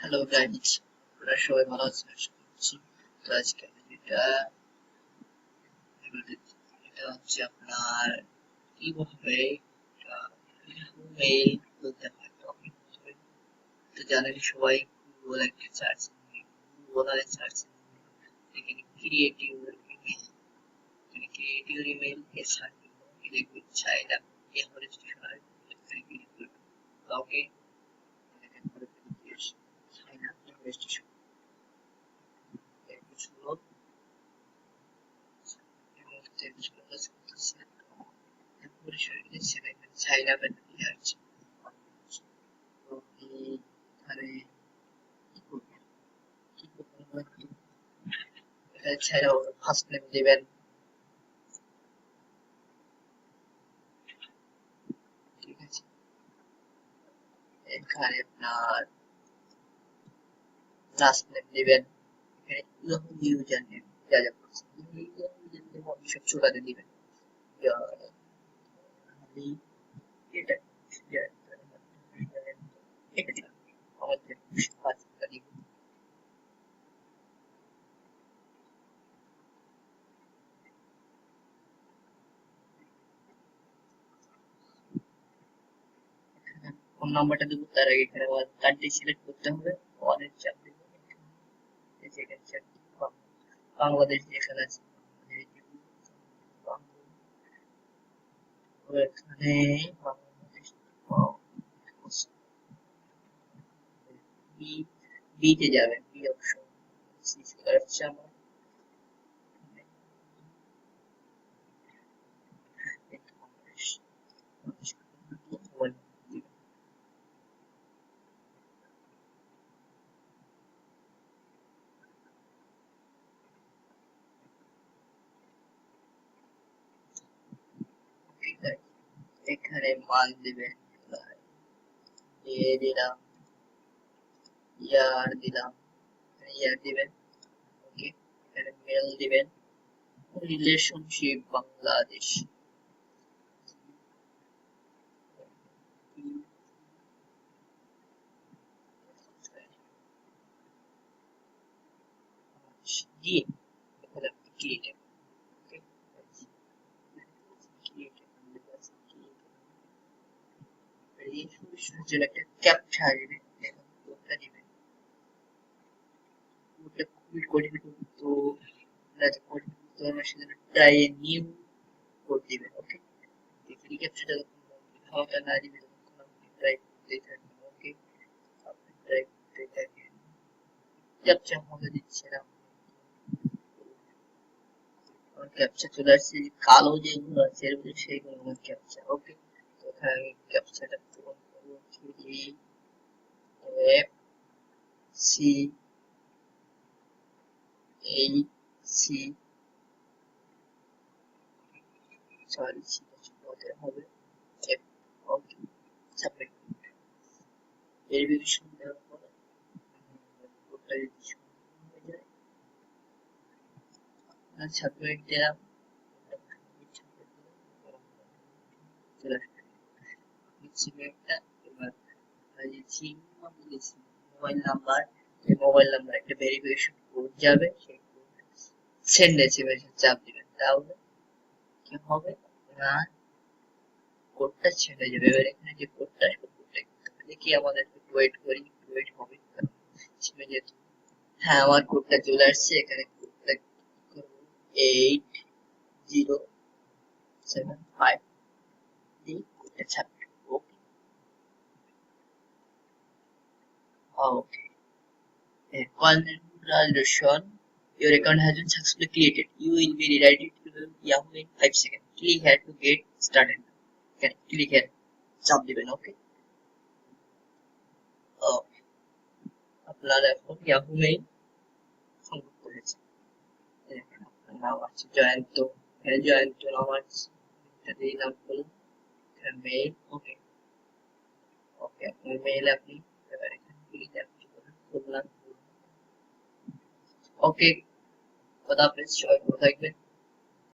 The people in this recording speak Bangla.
হ্যালো গাইজ, আপনারা সবাই ভালো আছেন আশা করছি। তো আজকে আমি এটা হচ্ছে আপনার কিভাবে মেইল খুলতে হয়। তো জানেন সবাই, গুগল একটা সার্চ গুগল সার্চ এখানে ক্রিয়েটিভ ইমেল এর সার্চ লিখবেন চাইনা রেজিস্ট্রেশন আর ওকে চাইনা রেজিস্ট্রেশন এছাড়াও ফার্স্ট নেম দিবেন, ঠিক আছে। এখানে আপনার লাস্ট নেম দিবেন, এখানে ইউজার নেম যা যা সব ছোটাতে দিবেন। এটা এটা দিলাম আমাদের ফোন নাম্বারটা দেবো, তার আগে এখানে কান্ট্রি সিলেক্ট করতে হবে। ওয়ানের চাপ দেবো, বাংলাদেশ যেখানে আছে এখানে বাংলাদেশ বি তে যাবেন, বি অপশন চলে আসছে আমার। এখানে মান দিবেন, দিলাম, ইয়ার দিলাম, ইয়ার দিবেন, ওকে। এখানে মেল দিবেন, রিলেশনশিপ বাংলাদেশ, দিয়ে এখানে ক্রিয়েটিভ, ওকে। জন্য একটা ক্যাপচা দিবেন, দেখুন কোডটা দিবেন, কোডটা খুবই কঠিন কোড, তো কঠিন করতে হবে সেজন্য ট্রাই এ নিউ কোড দিবেন, ওকে। এখানে ক্যাপচাটা খাওয়াটা না দিবেন, ট্রাই করতেই থাকবেন, ওকে। আপনি ট্রাই করতেই থাকেন, ক্যাপচা আমাকে দিচ্ছে না, ক্যাপচা চলে আসছে, কালো যেগুলো আছে এর ভিতরে সেইগুলো আমার ক্যাপচা, ওকে। তো এখানে আমি ক্যাপচাটা পূরণ করবো, এফ সি এই সি, সরি সিটা ছোটতে হবে, এফ, ওকে। সাবমিট ভেরিফিকেশন দেওয়ার পরে কোডটা যদি হয়ে যায়, সাবমিট দিলাম, চলে আসবে সিমেন্টটা। এবার মোবাইল নাম্বার, মোবাইল নাম্বার একটা ভেরিফিকেশন কোড যাবে, সেই সেন্ড এসএমএস চাপ দিবেন, তাহলে কি হবে না কোডটা ছেড়ে যাবে। এবার এখানে যে কোডটা আসবে কোডটা দেখি, আমাদের ওয়েট করি, ওয়েট হবে ছেড়ে যেত। হ্যাঁ, আমার কোডটা চলে আসছে, এখানে কোডটা 8075 দিয়ে কোডটা ছাপবে, ওকে। ওকে, congratulations, your account has been successfully created, you will be redirected to Yahoo in 5 seconds, click here to get started, okay, click here চাপ দিবেন, ওকে। আপনার এখন ইয়াহু মেইল সংযুক্ত হয়েছে, আপনার নাম আছে জয়ন্ত, এখানে জয়ন্ত নাম আছে, এটা দিয়ে নাম করুন, মেইল, ওকে। ওকে, আপনার মেইল আপনি এবার এখানে ক্লিক করলাম, ওকে। খোদা হাফেজ, সবাই ভালো থাকবেন।